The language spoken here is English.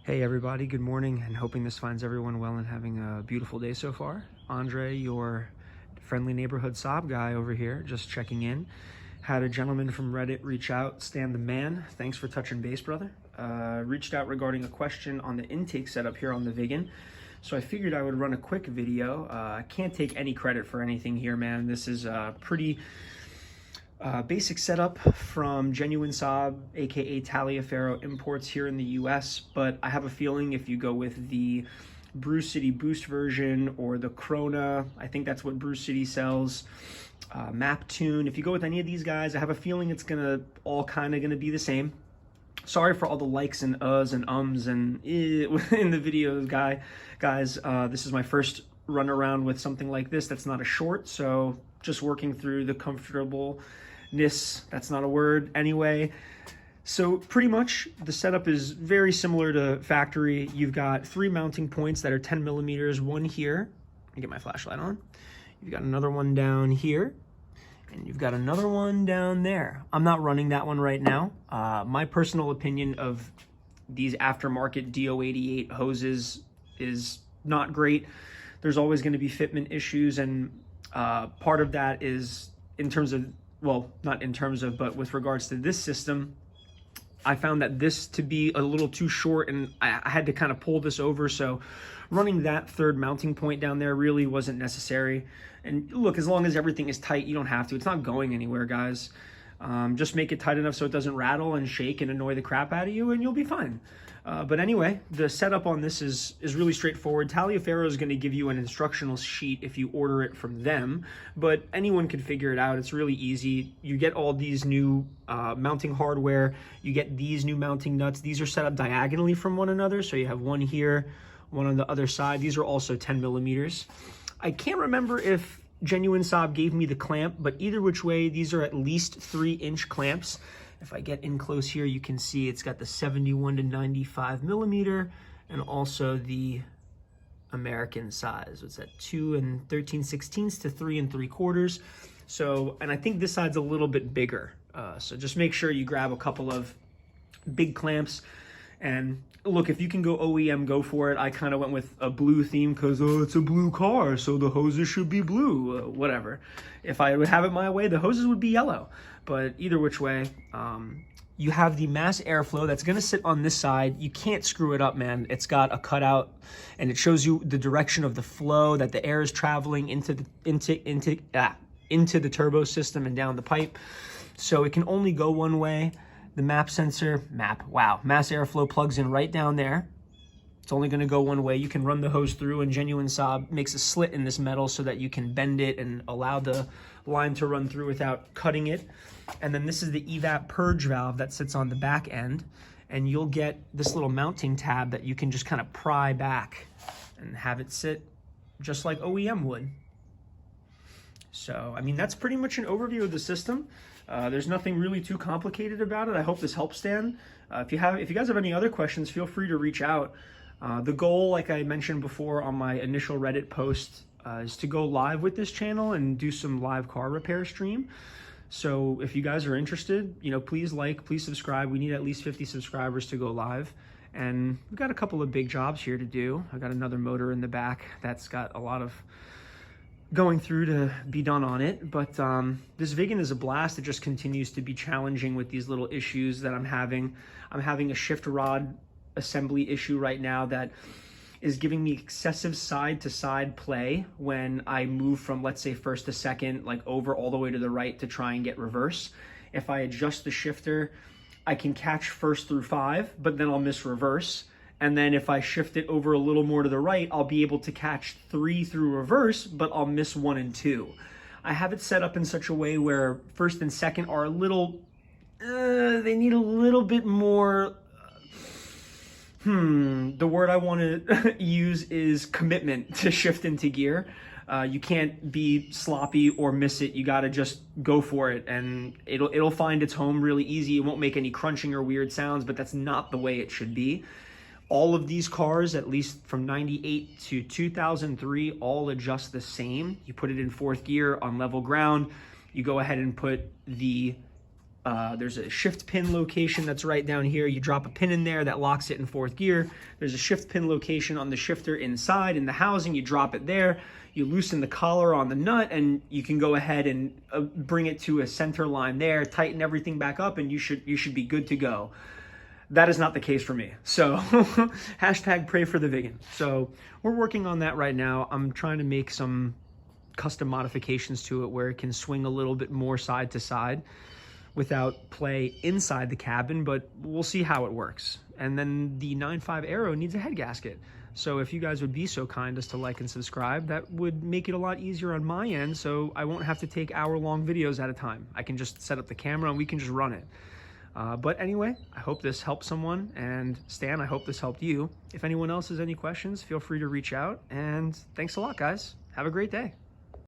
Hey everybody, good morning, and hoping this finds everyone well and having a beautiful day so far. Andre, your friendly neighborhood Saab guy over here, just checking in. Had a gentleman from Reddit reach out, Stan the man. Thanks for touching base, brother. Reached out regarding a question on the intake setup here on the Viggen. So I figured I would run a quick video. I can't take any credit for anything here, man. This is pretty basic setup from Genuine Saab, aka Taliaferro imports here in the US, but I have a feeling if you go with the Brew City Boost version or the Krona, I think that's what Brew City sells, Map Tune, if you go with any of these guys, I have a feeling it's all kind of gonna be the same. Sorry for all the likes and uhs and ums and in the videos, guys. This is my first run around with something like this that's not a short, so just working through the comfortableness, that's not a word anyway. So pretty much the setup is very similar to factory. You've got 3 mounting points that are 10 millimeters, one here. Let me get my flashlight on. You've got another one down here, and you've got another one down there. I'm not running that one right now. My personal opinion of these aftermarket DO88 hoses is not great. There's always going to be fitment issues, and part of that is in terms of, well, not in terms of, but with regards to this system, I found that this to be a little too short, and I had to kind of pull this over, so running that 3rd mounting point down there really wasn't necessary. And look, as long as everything is tight, you don't have to. It's not going anywhere, guys. Just make it tight enough so it doesn't rattle and shake and annoy the crap out of you, and you'll be fine. But anyway, the setup on this is really straightforward. Taliaferro is going to give you an instructional sheet if you order it from them, but anyone can figure it out. It's really easy. You get all these new mounting hardware. You get these new mounting nuts. These are set up diagonally from one another, so you have one here, one on the other side. These are also 10 millimeters. I can't remember if Genuine Saab gave me the clamp, but either which way, these are at least 3-inch clamps. If I get in close here, you can see it's got the 71 to 95 millimeter and also the American size. What's that? 2 13/16 to 3 3/4. So, and I think this side's a little bit bigger. So just make sure you grab a couple of big clamps. And look, if you can go OEM, go for it. I kind of went with a blue theme because, oh, it's a blue car, so the hoses should be blue, whatever. If I would have it my way, the hoses would be yellow. But either which way, you have the mass airflow that's going to sit on this side. You can't screw it up, man. It's got a cutout, and it shows you the direction of the flow that the air is traveling into the turbo system and down the pipe. So it can only go one way. The mass airflow plugs in right down there. It's only going to go one way. You can run the hose through, and Genuine Saab makes a slit in this metal so that you can bend it and allow the line to run through without cutting it. And then this is the evap purge valve that sits on the back end, and you'll get this little mounting tab that you can just kind of pry back and have it sit just like OEM would. So, I mean, that's pretty much an overview of the system. There's nothing really too complicated about it. I hope this helps, Stan. If you guys have any other questions, feel free to reach out. The goal, like I mentioned before on my initial Reddit post, is to go live with this channel and do some live car repair stream. So if you guys are interested, please please subscribe. We need at least 50 subscribers to go live. And we've got a couple of big jobs here to do. I've got another motor in the back that's got a lot of going through to be done on it, but this Viggen is a blast. It just continues to be challenging with these little issues that I'm having. I'm having a shift rod assembly issue right now that is giving me excessive side-to-side play when I move from, let's say, 1st to 2nd, like over all the way to the right to try and get reverse. If I adjust the shifter, I can catch 1st through 5, but then I'll miss reverse. And then if I shift it over a little more to the right, I'll be able to catch 3 through reverse, but I'll miss 1 and 2. I have it set up in such a way where 1st and 2nd are a little, they need a little bit more, the word I want to use is commitment to shift into gear. You can't be sloppy or miss it. You got to just go for it, and it'll find its home really easy. It won't make any crunching or weird sounds, but that's not the way it should be. All of these cars, at least from 98 to 2003, all adjust the same. You put it in 4th gear on level ground. You go ahead and put the There's a shift pin location that's right down here. You drop a pin in there that locks it in 4th gear. There's a shift pin location on the shifter inside in the housing. You drop it there. You loosen the collar on the nut, and you can go ahead and bring it to a center line there, tighten everything back up, and you should be good to go. That is not the case for me. So hashtag pray for the Viggen. So we're working on that right now. I'm trying to make some custom modifications to it where it can swing a little bit more side to side without play inside the cabin, but we'll see how it works. And then the 9.5 Aero needs a head gasket. So if you guys would be so kind as to like and subscribe, that would make it a lot easier on my end, so I won't have to take hour-long videos at a time. I can just set up the camera and we can just run it. But anyway, I hope this helped someone, and Stan, I hope this helped you. If anyone else has any questions, feel free to reach out, and thanks a lot, guys. Have a great day.